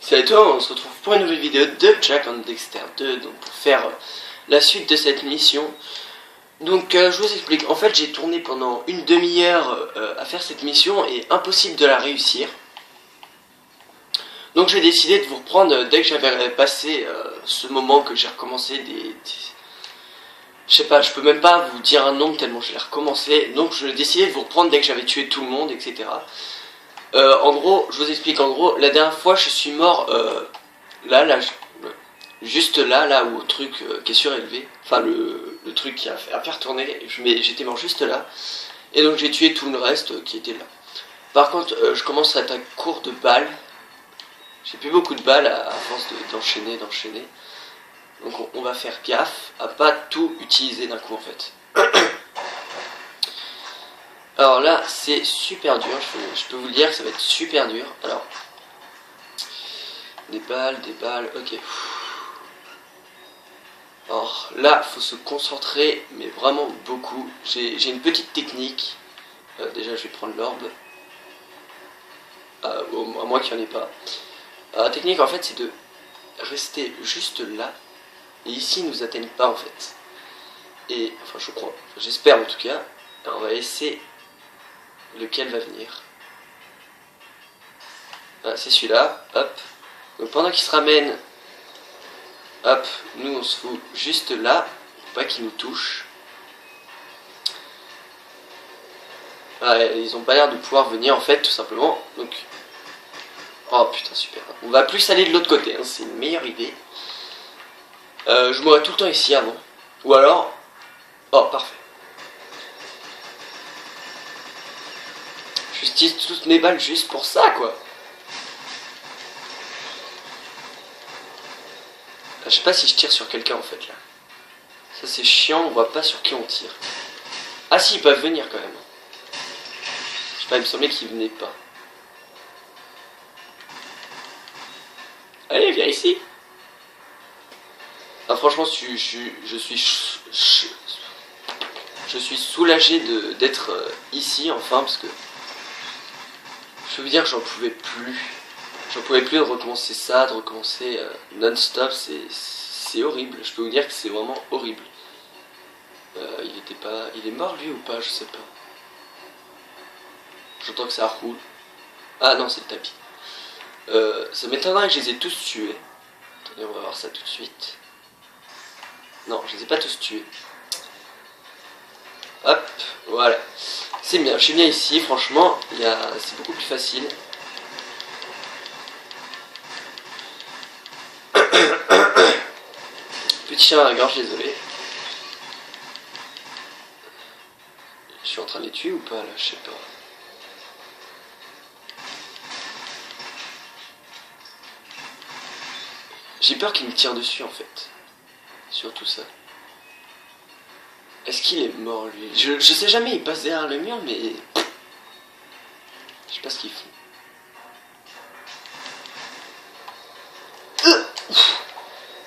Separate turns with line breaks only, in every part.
Salut à toi, on se retrouve pour une nouvelle vidéo de Jak and Daxter 2, donc pour faire la suite de cette mission. Donc je vous explique, en fait j'ai tourné pendant une demi-heure à faire cette mission et impossible de la réussir. Donc j'ai décidé de vous reprendre dès que j'avais passé ce moment que j'ai recommencé je sais pas, je peux même pas vous dire un nombre tellement je l'ai recommencé. Donc je décidé de vous reprendre dès que j'avais tué tout le monde, etc. En gros, je vous explique, en gros, la dernière fois je suis mort juste là où le truc qui est surélevé, enfin le truc qui a fait tourner, j'étais mort juste là, et donc j'ai tué tout le reste qui était là. Par contre, je commence à être à court de balles, j'ai plus beaucoup de balles à force d'enchaîner, donc on va faire gaffe à pas tout utiliser d'un coup en fait. Alors là, c'est super dur, je peux vous le dire, ça va être super dur. Alors, des balles, ok. Alors là, faut se concentrer, mais vraiment beaucoup. J'ai une petite technique. Déjà, je vais prendre l'orbe. À moins qu'il n'y en ait pas. La technique, en fait, c'est de rester juste là. Et ici, ils nous atteignent pas, en fait. Et, enfin, je crois. J'espère, en tout cas. Alors, on va essayer lequel va venir. Ah, c'est celui-là. Hop. Donc, pendant qu'il se ramène... Hop, nous on se fout juste là, pour pas qu'ils nous touchent. Ah, ils ont pas l'air de pouvoir venir en fait, tout simplement. Donc, oh putain, super. On va plus aller de l'autre côté, hein, c'est une meilleure idée. Je mourrais tout le temps ici avant. Ou alors, oh parfait. J'utilise toutes mes balles juste pour ça, quoi. Je sais pas si je tire sur quelqu'un en fait là. Ça c'est chiant, on voit pas sur qui on tire. Ah si, ils peuvent venir quand même. Je sais pas, il me semblait qu'ils venaient pas. Allez, viens ici. Ah franchement, je suis soulagé d'être ici enfin parce que je peux vous dire que j'en pouvais plus. J'en pouvais plus de recommencer ça, de recommencer non-stop, c'est horrible. Je peux vous dire que c'est vraiment horrible. Il est mort lui ou pas, je sais pas. J'entends que ça roule. Ah non, c'est le tapis. Ça m'étonnerait que je les ai tous tués. Attendez, on va voir ça tout de suite. Non, je les ai pas tous tués. Hop, voilà. C'est bien, je suis bien ici, franchement, c'est beaucoup plus facile. Petit chien à la gorge, désolé. Je suis en train de les tuer ou pas là, je sais pas. J'ai peur qu'il me tire dessus en fait. Surtout ça. Est-ce qu'il est mort lui? Je sais jamais, il passe derrière le mur mais... Je sais pas ce qu'il fait.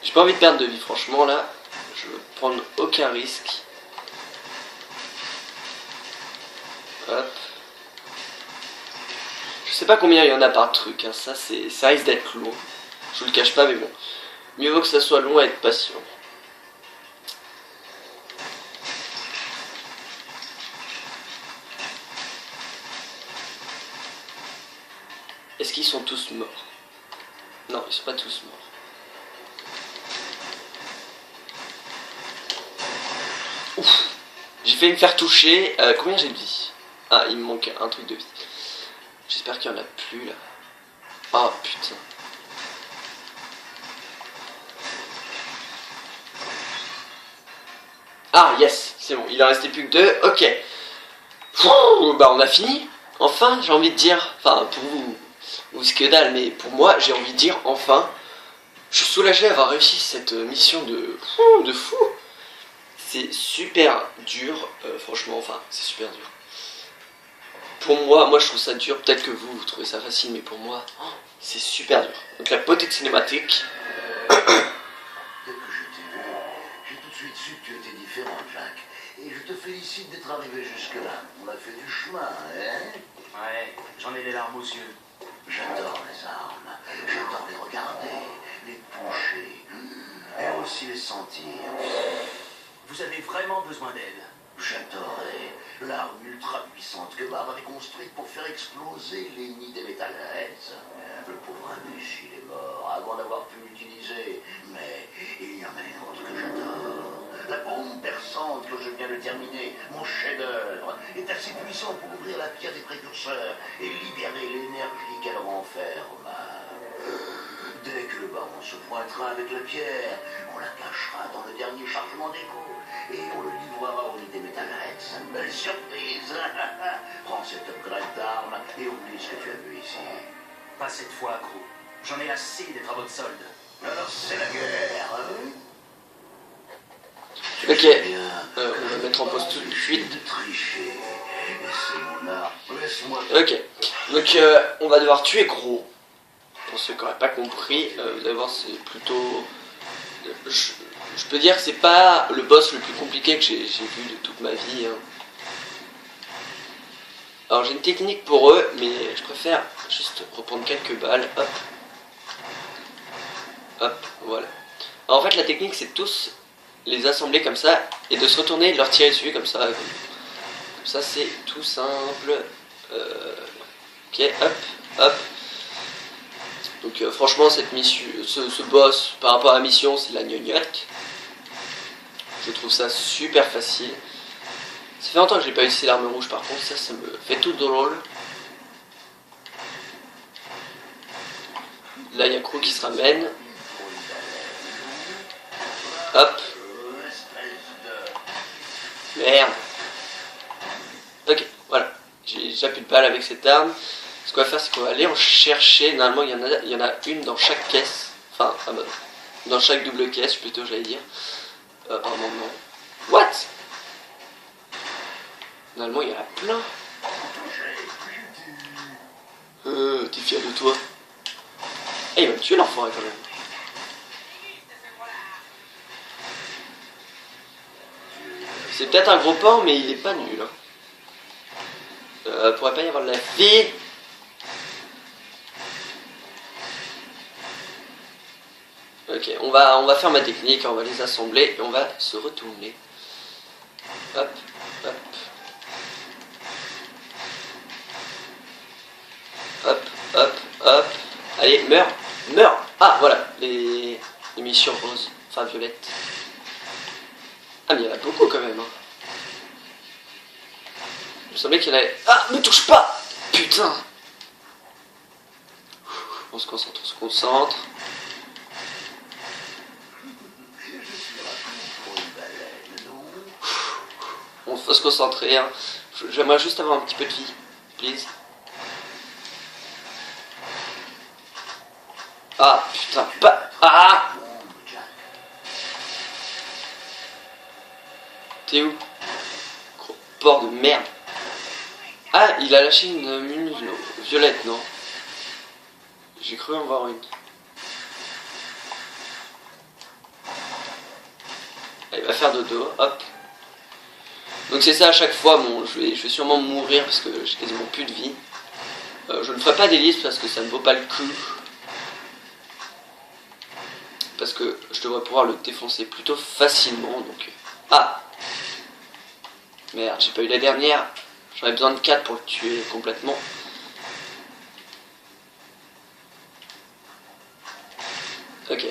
J'ai pas envie de perdre de vie franchement là. Je veux prendre aucun risque. Hop. Je sais pas combien il y en a par truc, hein. Ça risque d'être long. Je vous le cache pas mais bon. Mieux vaut que ça soit long et être patient. Est-ce qu'ils sont tous morts? Non, ils sont pas tous morts. Ouf. J'ai failli me faire toucher. Combien j'ai de vie? Ah, il me manque un truc de vie. J'espère qu'il y en a plus là. Ah putain. Ah yes, c'est bon, il en restait plus que 2. Ok. Bah on a fini. Enfin, j'ai envie de dire. Enfin, pour vous, ou ce que dalle, mais pour moi, j'ai envie de dire enfin. Je suis soulagé d'avoir réussi cette mission de fou. C'est super dur, franchement, enfin, c'est super dur. Pour moi je trouve ça dur, peut-être que vous trouvez ça facile, mais pour moi, c'est super dur. Donc la petite cinématique.
Dès que je t'ai vu, j'ai tout de suite su que tu étais différent, Jack. Et je te félicite d'être arrivé jusque-là. On a fait du chemin, hein?
Ouais, j'en ai les larmes aux yeux.
J'adore les armes. J'adore les regards. sentir.
Vous avez vraiment besoin d'aide.
J'adorais l'arme ultra puissante que Marv avait construite pour faire exploser les nids des Metalheads. Le pauvre imbécile est mort avant d'avoir pu l'utiliser. Mais il y en a une autre que j'adore. La bombe perçante que je viens de terminer, mon chef-d'œuvre, est assez puissant pour ouvrir la pierre des précurseurs et libérer l'énergie qu'elle renferme. Dès que le baron se pointera avec la pierre, on la cachera dans le dernier chargement d'écho et on le livrera au nid des Metalheads. Belle surprise. Prends cet upgrade d'arme et oublie ce que tu as vu ici.
Pas cette fois, Gros. J'en ai assez d'être à votre solde.
Alors c'est la guerre, hein?
Ok, on va mettre en pause tout de suite.
De tricher. C'est mon art. Laisse-moi.
Ok, donc on va devoir tuer Gros. Pour ceux qui n'auraient pas compris, vous allez voir, c'est plutôt... Je peux dire que c'est pas le boss le plus compliqué que j'ai vu de toute ma vie. Hein. Alors j'ai une technique pour eux, mais je préfère juste reprendre quelques balles. Hop. Hop, voilà. Alors en fait la technique c'est tous les assembler comme ça et de se retourner et de leur tirer dessus comme ça. Comme ça c'est tout simple. Ok, hop, hop. Donc franchement cette mission, ce boss par rapport à la mission c'est la gnognotte. Je trouve ça super facile. Ça fait longtemps que j'ai pas utilisé l'arme rouge par contre, ça me fait tout drôle. Là il y a Crew qui se ramène. Hop. Merde. Ok, voilà. J'ai déjà plus de balles avec cette arme. Ce qu'on va faire, c'est qu'on va aller en chercher. Normalement, il y en a une dans chaque caisse. Enfin, dans chaque double caisse, plutôt, j'allais dire. Apparemment, non. What? Normalement, il y en a plein. T'es fier de toi? Eh, il va me tuer l'enfoiré quand même. C'est peut-être un gros porc, mais il est pas nul. Hein. Pourrait pas y avoir de la vie. Ok, on va faire ma technique, on va les assembler et on va se retourner. Hop, hop. Hop, hop, hop. Allez, meurs, meurs. Ah, voilà, les missions roses, enfin violettes. Ah, mais il y en a beaucoup quand même. Hein. Il me semblait qu'il y en avait... Ah, me touche pas. Putain. On se concentre, on se concentre. On faut se concentrer. Hein. J'aimerais juste avoir un petit peu de vie. Please. Ah, putain, pas... Ah. T'es où? Gros porc de merde. Ah, il a lâché une violette, non? J'ai cru en voir une. Il va faire dodo, hop. Donc c'est ça à chaque fois, bon, je vais sûrement mourir parce que j'ai quasiment plus de vie. Je ne ferai pas d'hélice parce que ça ne vaut pas le coup. Parce que je devrais pouvoir le défoncer plutôt facilement, donc... Ah! Merde, j'ai pas eu la dernière. J'aurais besoin de 4 pour le tuer complètement. Ok,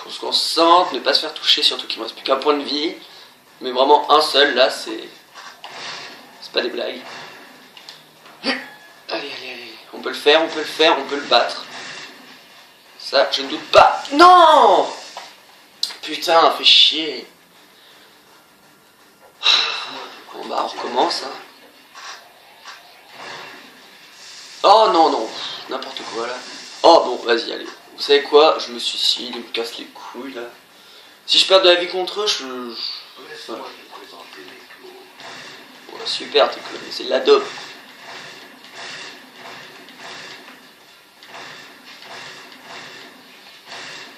on se concentre, ne pas se faire toucher, surtout qu'il me reste plus qu'un point de vie. Mais vraiment un seul, là, c'est pas des blagues. Allez, allez, allez. On peut le faire, on peut le faire, on peut le battre. Ça, je ne doute pas. Non! Putain, fait chier. Bon bah on recommence hein. Oh non non, n'importe quoi là. Oh bon vas-y allez. Vous savez quoi, je me suicide, il me casse les couilles là. Si je perds de la vie contre eux, voilà. Ouais, super tes clones, c'est de la dope.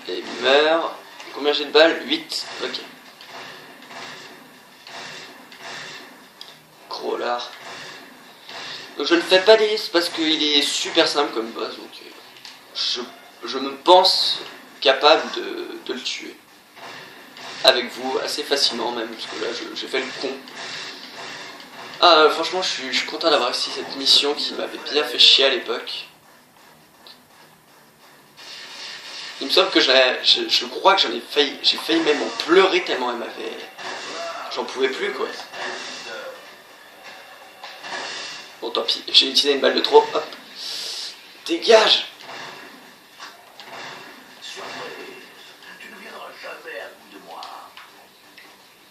Et il meurt. Combien j'ai de balles? 8. Ok. Gros lard. Donc je ne fais pas des parce qu'il est super simple comme boss. Donc je me pense capable de le tuer. avec vous assez facilement même, parce que là j'ai fait le con. Ah, franchement je suis content d'avoir réussi cette mission qui m'avait bien fait chier à l'époque. Il me semble que je crois que j'ai failli même en pleurer tellement elle m'avait... J'en pouvais plus quoi. Bon tant pis, j'ai utilisé une balle de trop, hop. Dégage.
Surprise, tu ne viendras jamais à bout de moi.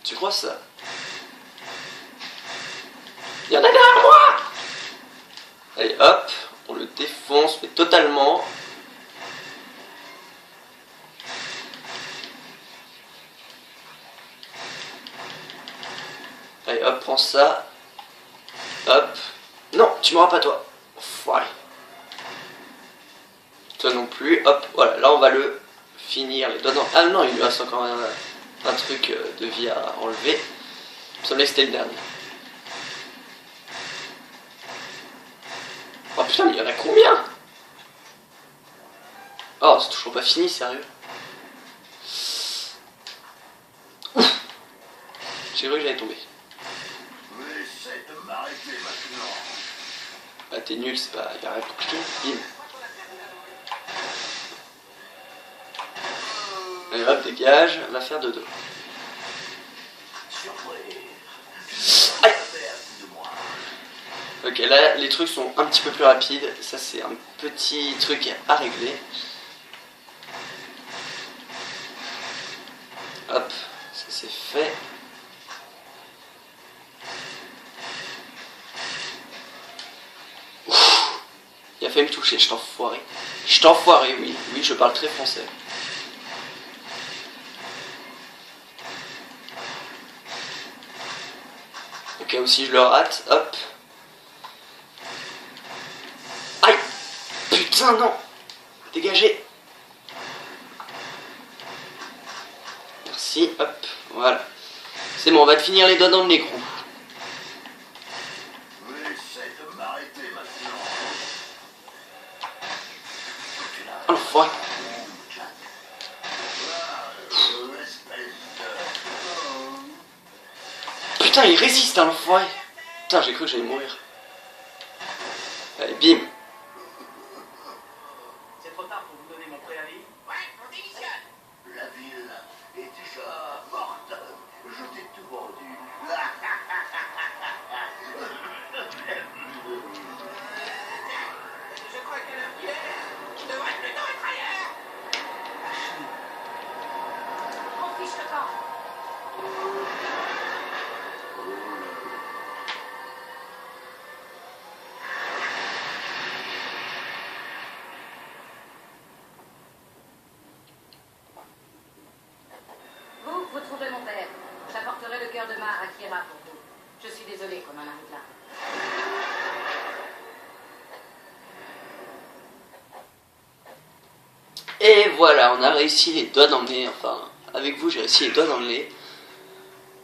Tu crois ça? Il y en a derrière moi. Allez hop, on le défonce mais totalement. Allez hop, prends ça. Hop. Non, tu m'auras pas toi. Enfoiré. Toi non plus. Hop, voilà, là on va le finir. Les doigts dans... Ah non, il lui reste encore un truc de vie à enlever. Il me semblait que c'était le dernier. Oh putain, mais il y en a combien? Oh, c'est toujours pas fini, sérieux. J'ai cru que j'allais tomber.
Essaie de m'arrêter maintenant.
Bah t'es nul, c'est pas... Y'a rien de compliqué. Bim. Allez hop, dégage, on va faire dodo.
Surprise.
Aïe.
Jamais à bout de moi.
Ok, là les trucs sont un petit peu plus rapides. Ça c'est un petit truc à régler. Hop, ça c'est fait. Ouf. Il a failli me toucher, je t'enfoiré. Je t'enfoiré, oui, oui, je parle très français. Au cas où si je le rate, hop. Aïe. Putain, non. Dégagez. Merci, hop, voilà. C'est bon, on va te finir les doigts dans le nez, gros.
Essaie de m'arrêter maintenant.
Oh l'enfoiré.
Espèce de...
Putain, il résiste, hein, l'enfoiré. Putain, j'ai cru que j'allais mourir. Allez, bim.
C'est trop tard pour vous donner mon préavis.
Ouais, on démissionne. La ville est déjà morte. Je t'ai tout vendu.
Je crois que le pied, je devrais plutôt être ailleurs.
On fiche le camp. Vous trouvez mon père. J'apporterai le cœur de Mar à Kira pour vous. Je suis désolée qu'on en arrive là.
Et voilà, on a réussi les doigts dans le nez. Enfin, avec vous, j'ai réussi les doigts dans le nez.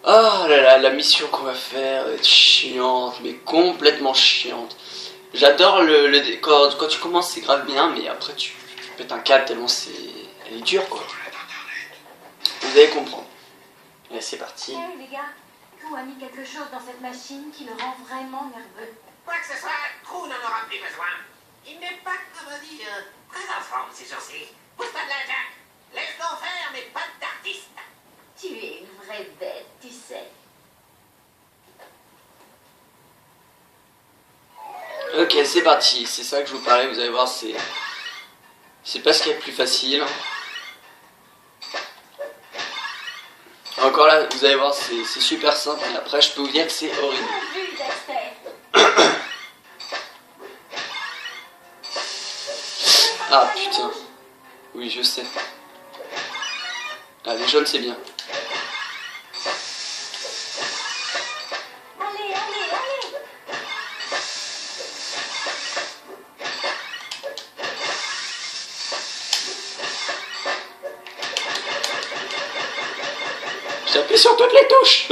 Oh là là, la mission qu'on va faire est chiante, mais complètement chiante. J'adore quand tu commences, c'est grave bien, mais après tu pètes un câble tellement elle est dure, quoi. Vous allez comprendre. Allez, c'est parti.
Hey les gars, Crew a mis quelque chose dans cette machine qui le rend vraiment nerveux.
Quoi que ce soit, Crew n'en aura plus besoin. Il n'est pas, comment dire, très en forme ces jours-ci. Pousse-toi de la Jack. Laisse-le faire, mais pas d'artiste.
Tu es une vraie bête, tu sais.
Ok, c'est parti. C'est ça que je vous parlais, vous allez voir, c'est pas ce qu'il y a de plus facile. Encore là, vous allez voir, c'est super simple, mais après, je peux vous dire que c'est horrible.
Bien vu, Dexter.
Ah putain. Oui, je sais. Ah, les jaunes, c'est bien.
Allez, allez, allez.
J'appuie sur toutes les touches.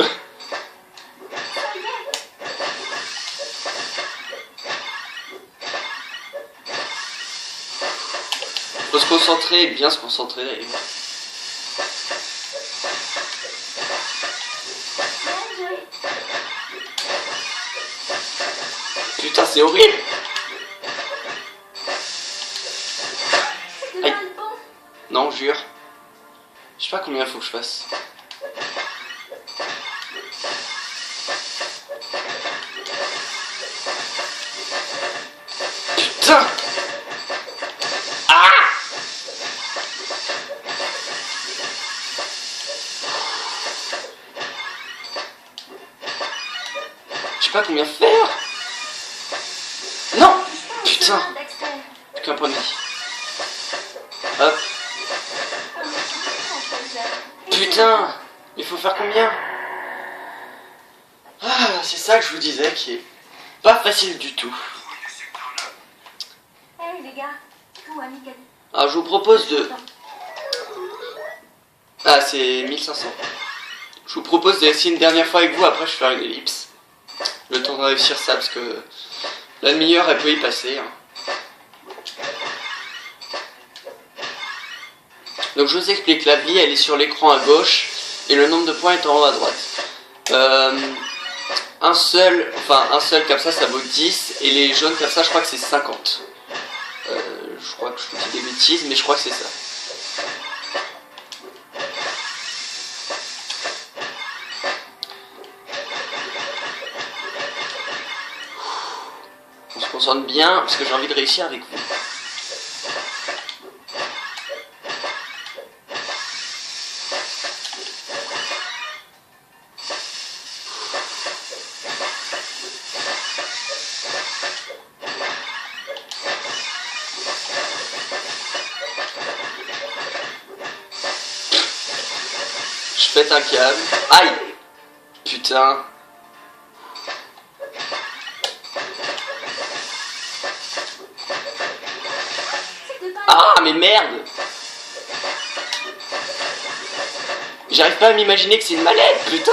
Faut se concentrer, bien se concentrer. c'est horrible.
C'était pas le bon.
Non, jure. Je sais pas combien il faut que je fasse. Putain. Ah. Je sais pas combien faire. Non. Putain. Plus qu'un point de vie. Hop. Putain. Il faut faire combien? Ah, c'est ça que je vous disais qui est pas facile du tout.
Hey les gars, tout a nickel.
Alors je vous propose de... Ah, c'est 1500. Je vous propose d'essayer une dernière fois avec vous, après je vais faire une ellipse. Le temps de réussir ça, parce que la demi-heure, elle peut y passer. Hein. Donc je vous explique, la vie, elle est sur l'écran à gauche, et le nombre de points est en haut à droite. Un seul comme ça vaut 10, et les jaunes comme ça, je crois que c'est 50. Je crois que je vous dis des bêtises, mais je crois que c'est ça. On se concentre bien, parce que j'ai envie de réussir avec vous. Je pète un câble. Aïe! Putain. Ah, mais merde! J'arrive pas à m'imaginer que c'est une mallette, putain!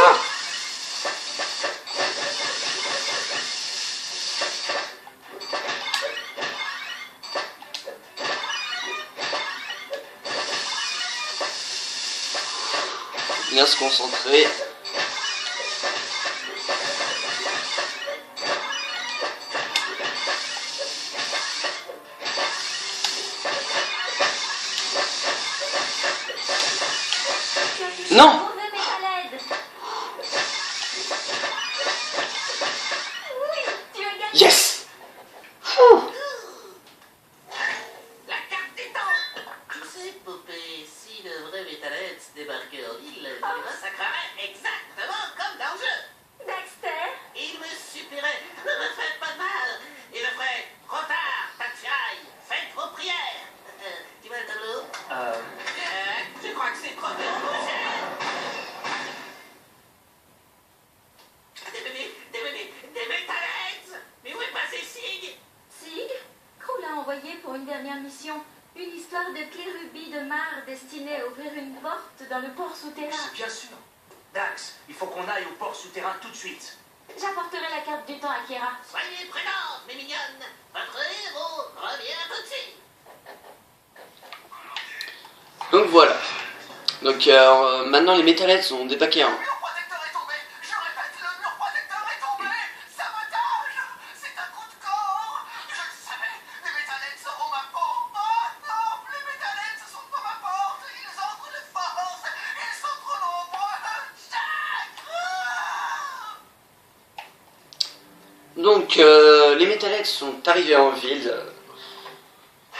Bien se concentrer. Non! Yes!
La carte des temps. Tu sais, Poupée, si le vrai Metalhead débarquait en ville, il massacrerait exactement comme dans le jeu.
Dexter?
Il me suffirait. Ne me faites pas de mal. Il me ferait trop tard, pas de firaille. Faites vos prières. Tu vois le tableau? Je crois que c'est trop de rouge. Des Metalheads. Mais où est passé Sig?
Sig? Crew l'a envoyé pour une dernière mission. Une histoire de clé rubis de Mars destinée à ouvrir une porte dans le port souterrain.
Bien sûr. Dax, il faut qu'on aille au port souterrain tout de suite.
J'apporterai la carte du temps à Kira.
Soyez prudentes, mes mignonnes. Votre héros revient tout de suite.
Donc voilà. Donc maintenant les Metalheads ont dépaqué un.
Le mur protecteur est tombé. Je répète, le mur protecteur est tombé. Sabotage. C'est un coup de corps. Je le savais. Les Metalheads seront ma peau. Oh non, les Metalheads sont dans ma porte. Ils entrent de force. Ils sont trop nombreux. Jack.
Donc les Metalheads sont arrivés en ville.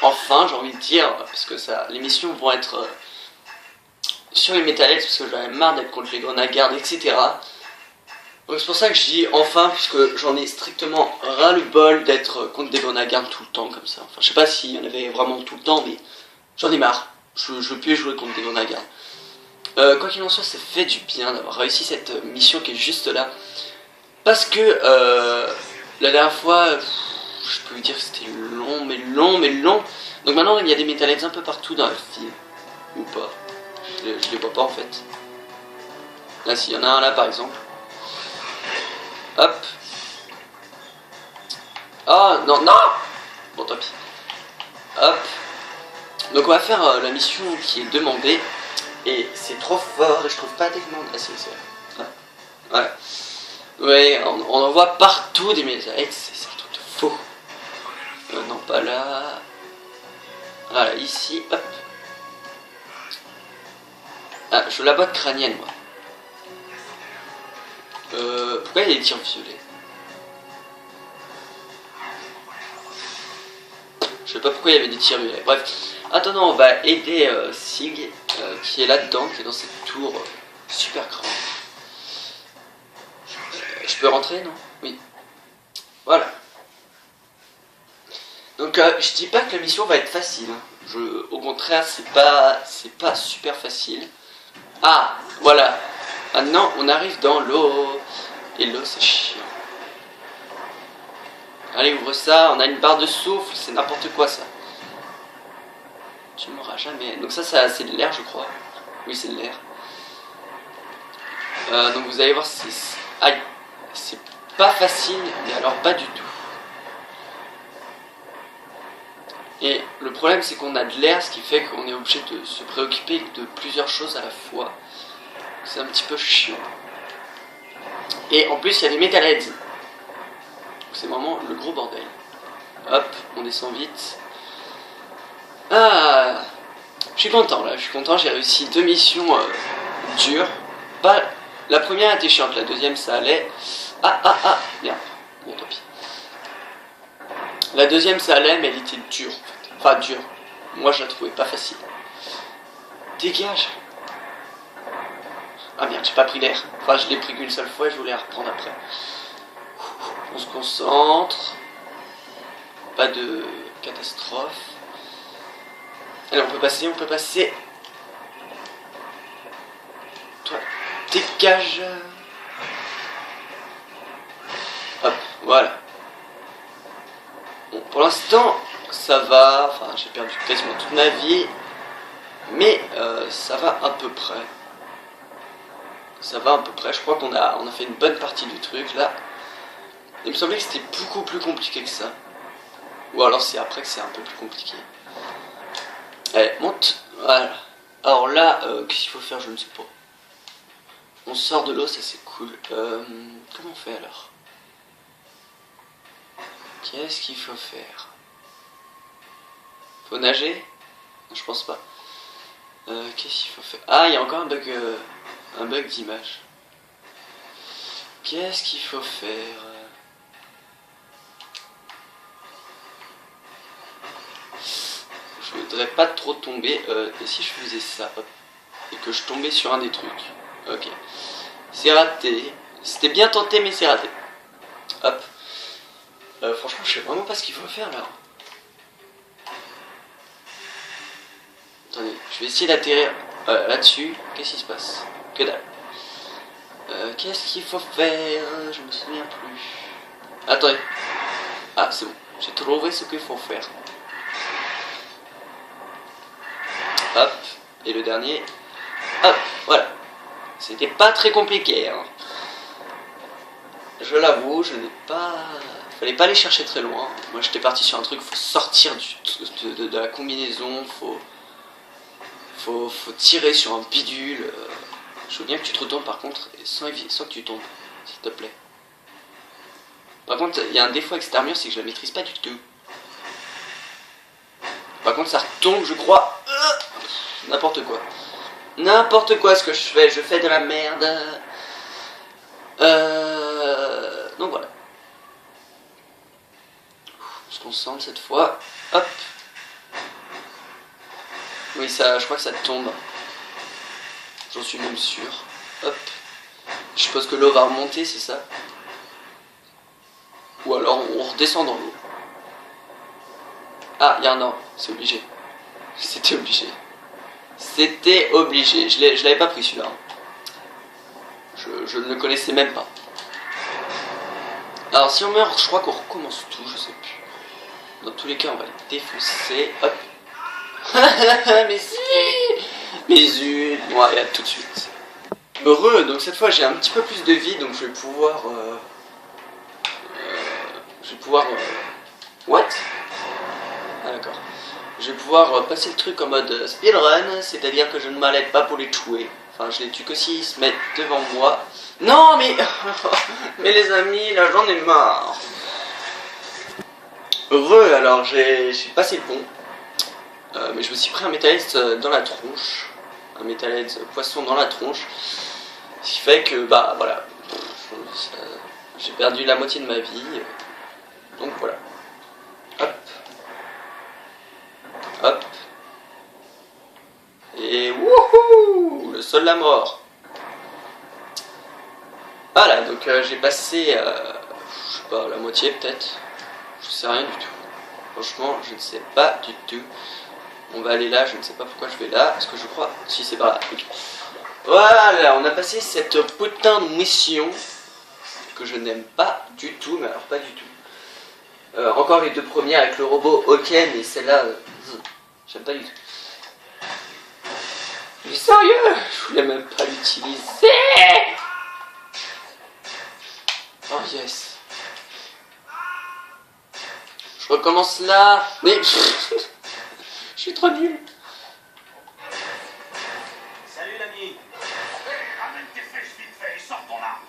Enfin, j'ai envie de dire, parce que ça, les missions vont être sur les Metalheads, parce que j'en ai marre d'être contre les Grenades, etc. Donc c'est pour ça que je dis enfin, puisque j'en ai strictement ras le bol d'être contre des Grenades tout le temps comme ça. Enfin, je sais pas s'il y en avait vraiment tout le temps, mais j'en ai marre. Je veux plus jouer contre des Grenades. Quoi qu'il en soit, ça fait du bien d'avoir réussi cette mission qui est juste là. Parce que la dernière fois, je peux vous dire que c'était long, mais long, mais long. Donc maintenant, il y a des Metalheads un peu partout dans la ville. Ou pas. Je les vois pas en fait. Là, s'il y en a un là par exemple. Hop. Oh non, non. Bon, tant pis. Hop. Donc on va faire la mission qui est demandée. Et c'est trop fort et je trouve pas techniquement... Ah si, c'est... Ouais. Ouais, on en voit partout des Metalheads. C'est un truc de faux. Non, pas là. Voilà, ici, hop. Ah, je veux la boîte crânienne, moi. Pourquoi il y a des tirs violets? Je sais pas pourquoi il y avait des tirs violets. Bref, attendant, on va aider Sig, qui est là-dedans, qui est dans cette tour super grande. Je peux rentrer, non? Oui. Voilà. Donc, je dis pas que la mission va être facile. Hein. Au contraire, c'est pas super facile. Ah, voilà. Maintenant, on arrive dans l'eau. Et l'eau, c'est chiant. Allez, ouvre ça. On a une barre de souffle. C'est n'importe quoi, ça. Tu m'auras jamais. Donc ça c'est de l'air, je crois. Oui, c'est de l'air. Donc vous allez voir, aïe, c'est pas facile, mais alors pas du tout. Et le problème, c'est qu'on a de l'air, ce qui fait qu'on est obligé de se préoccuper de plusieurs choses à la fois. C'est un petit peu chiant. Et en plus, il y a des metalheads. C'est vraiment le gros bordel. Hop, on descend vite. Ah, je suis content là, j'ai réussi 2 missions dures. Pas, la première était chiante, la deuxième ça allait. Merde, bon tant pis. La deuxième ça allait, mais elle était dure en fait. Enfin dure, moi je la trouvais pas facile. Dégage. Ah merde, j'ai pas pris l'air. Enfin je l'ai pris qu'une seule fois et je voulais la reprendre après. On se concentre. Pas de catastrophe. Allez, on peut passer. Toi, dégage. Hop, voilà. Bon, pour l'instant, ça va. Enfin, j'ai perdu quasiment toute ma vie. Mais ça va à peu près. Ça va à peu près. Je crois qu'on a fait une bonne partie du truc, là. Il me semblait que c'était beaucoup plus compliqué que ça. Ou alors c'est après que c'est un peu plus compliqué. Allez, monte. Voilà. Alors là, qu'est-ce qu'il faut faire? Je ne sais pas. On sort de l'eau, ça c'est cool. Comment on fait alors? Qu'est-ce qu'il faut faire? Faut nager? Non, je pense pas. Qu'est-ce qu'il faut faire? Ah, il y a encore un bug d'image. Qu'est-ce qu'il faut faire? Je voudrais pas trop tomber. Et si je faisais ça, hop, et que je tombais sur un des trucs? Ok. C'est raté. C'était bien tenté, mais c'est raté. Hop. Franchement, je sais vraiment pas ce qu'il faut faire là. Attendez, je vais essayer d'atterrir là-dessus. Qu'est-ce qui se passe? Que dalle. Qu'est-ce qu'il faut faire? Je me souviens plus. Attendez. Ah, c'est bon. J'ai trouvé ce qu'il faut faire. Hop. Et le dernier. Hop. Voilà. C'était pas très compliqué. Hein. Je l'avoue, je n'ai pas... Fallait pas aller chercher très loin. Moi, j'étais parti sur un truc. Faut sortir de la combinaison. Faut tirer sur un bidule. Je veux bien que tu te retournes par contre, sans que tu tombes, s'il te plaît. Par contre, il y a un défaut avec cette armure, c'est que je la maîtrise pas du tout. Par contre, ça retombe, je crois. N'importe quoi. N'importe quoi ce que je fais de la merde. Donc voilà. On se concentre cette fois. Hop. Oui, ça, je crois que ça tombe. J'en suis même sûr. Hop. Je suppose que l'eau va remonter, c'est ça? Ou alors on redescend dans l'eau. Ah, il y a un an. C'est obligé. C'était obligé. C'était obligé. Je l'avais pas pris celui-là. Je ne le connaissais même pas. Alors si on meurt, je crois qu'on recommence tout, je sais plus. Dans tous les cas, on va les défoncer. Hop. Mais si. Mais zut. Bon, allez, à tout de suite. Heureux, donc cette fois j'ai un petit peu plus de vie, donc je vais pouvoir... What? Ah d'accord. Je vais pouvoir passer le truc en mode speedrun, c'est-à-dire que je ne m'arrête pas pour les tuer. Enfin, je les tue que s'ils se mettent devant moi. Non, mais... mais les amis, là, j'en ai marre. Heureux, alors j'ai passé le pont. Mais je me suis pris un Metalhead dans la tronche. Un Metalhead poisson dans la tronche. Ce qui fait que, bah voilà. J'ai perdu la moitié de ma vie. Donc voilà. Hop. Hop. Et wouhou, le sol de la mort. Voilà, donc j'ai passé, je sais pas, la moitié peut-être. Je sais rien du tout. Franchement, je ne sais pas du tout. On va aller là, je ne sais pas pourquoi je vais là, parce que je crois, si c'est par là. Okay. Voilà, on a passé cette putain de mission que je n'aime pas du tout, mais alors pas du tout. Encore les deux premières avec le robot, ok, mais celle-là, j'aime pas du tout. Mais sérieux, je voulais même pas l'utiliser. Oh yes. Je recommence là. Mais je suis trop nul.
Salut l'ami.
Ramène tes flèches vite fait et sors ton arme.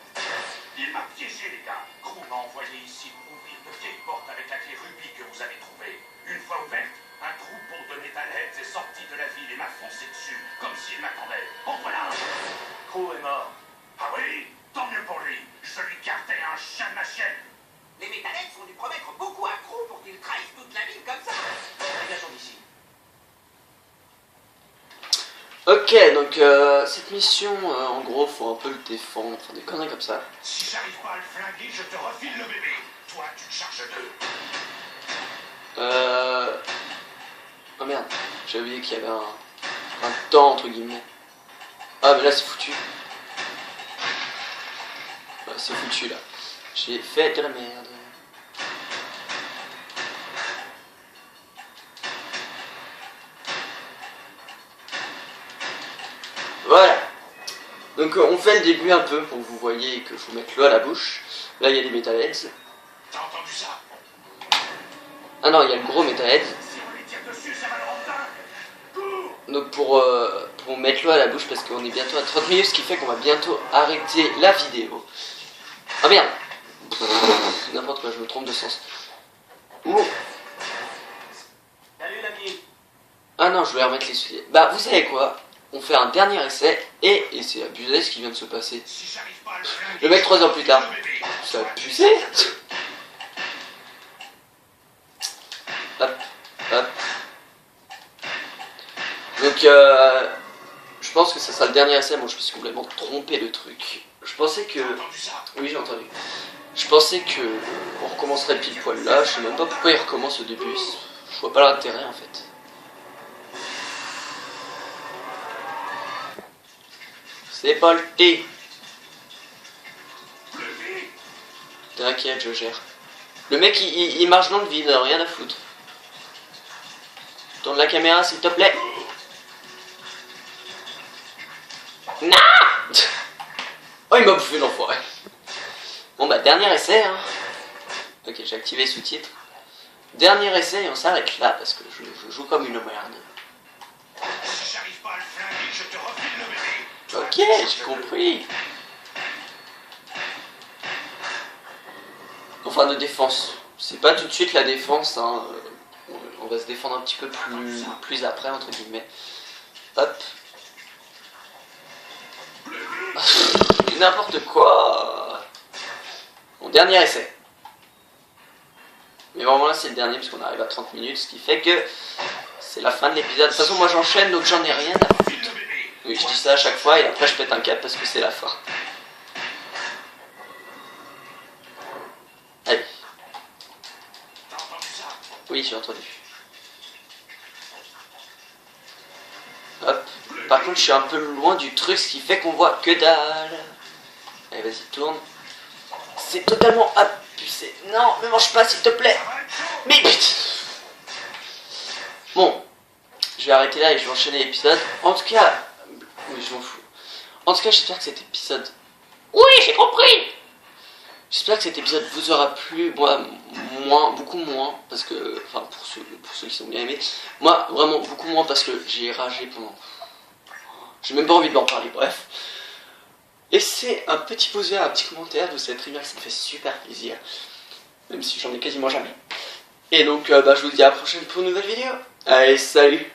Il m'a piégé, les gars. Crew m'a envoyé ici pour ouvrir de vieilles portes avec la clé rubis que vous avez trouvée. Une fois ouverte, un troupeau de Metalheads est sorti de la ville et m'a foncé dessus, comme s'il m'attendait. En voilà.
Crew est mort.
Ah oui, tant mieux pour lui. Je lui gardais un chien de ma chienne.
Les Metalheads ont dû promettre beaucoup à Crew pour qu'il trahisse toute la ville comme ça. Dégageons d'ici.
Ok, donc cette mission, en gros, faut un peu le défendre, enfin des conneries comme ça.
Si j'arrive pas à le flinguer, je te refile le bébé. Toi, tu te charges d'eux.
Oh merde, j'ai oublié qu'il y avait un temps entre guillemets. Ah mais là c'est foutu. Ouais, c'est foutu là. J'ai fait de la merde. Voilà. Donc on fait le début un peu pour que vous voyez que je vous mette l'eau à la bouche. Là il y a des Metalheads.
T'as entendu ça?
Ah non, il y a le gros Metalhead.
Si on les tire dessus, ça va le rendre dingue. Cours!
Donc pour mettre l'eau à la bouche parce qu'on est bientôt à 30 minutes, ce qui fait qu'on va bientôt arrêter la vidéo. Ah merde. N'importe quoi, je me trompe de sens. Ouh.
Salut l'ami.
Ah non, je vais remettre les souliers. Bah vous savez quoi? On fait un dernier essai et c'est abusé ce qui vient de se passer.
Si j'arrive pas à le flinguer,
Le mec 3 heures plus tard.
le bébé.
C'est abusé. Hop, hop. Donc je pense que ça sera le dernier essai. Moi je me suis complètement trompé de truc. Je pensais que...
T'as entendu ça?
Oui j'ai entendu. Je pensais que on recommencerait pile poil là. Je sais même pas pourquoi il recommence au début. Je vois pas l'intérêt en fait. C'est pas le thé. T'inquiète, je gère. Le mec il marche dans le vide, rien à foutre. Tourne la caméra s'il te plaît. Non. Oh il m'a bouffé l'enfoiré. Bon bah dernier essai hein. Ok j'ai activé sous-titres. Dernier essai et on s'arrête là parce que je joue comme une merde.
Si j'arrive pas à le flinguer, je te refile le bébé.
Ok j'ai compris. Enfin de défense. C'est pas tout de suite la défense hein. On va se défendre un petit peu plus après entre guillemets. Hop. N'importe quoi. Bon dernier essai. Mais vraiment là c'est le dernier parce qu'on arrive à 30 minutes. Ce qui fait que c'est la fin de l'épisode. De toute façon moi j'enchaîne donc j'en ai rien à foutre.
File le bébé.
Oui je dis ça à chaque fois et après je pète un câble parce que c'est la fin. Allez.
T'as entendu ça?
Oui j'ai entendu. Hop. Par contre je suis un peu loin du truc ce qui fait qu'on voit que dalle. Allez vas-y tourne. C'est totalement abusé. Non ne mange pas s'il te plaît. Mais putain. Bon. Je vais arrêter là et je vais enchaîner l'épisode. En tout cas. Oui je m'en fous. En tout cas j'espère que cet épisode. Oui j'ai compris. J'espère que cet épisode vous aura plu. Moi beaucoup moins. Parce que. Enfin pour ceux qui sont bien aimés. Moi vraiment beaucoup moins parce que j'ai ragé pendant. J'ai même pas envie d'en parler, bref. Laissez un petit pouce vert, un petit commentaire, vous savez très bien que ça me fait super plaisir. Même si j'en ai quasiment jamais. Et donc, bah, je vous dis à la prochaine pour une nouvelle vidéo. Allez, salut!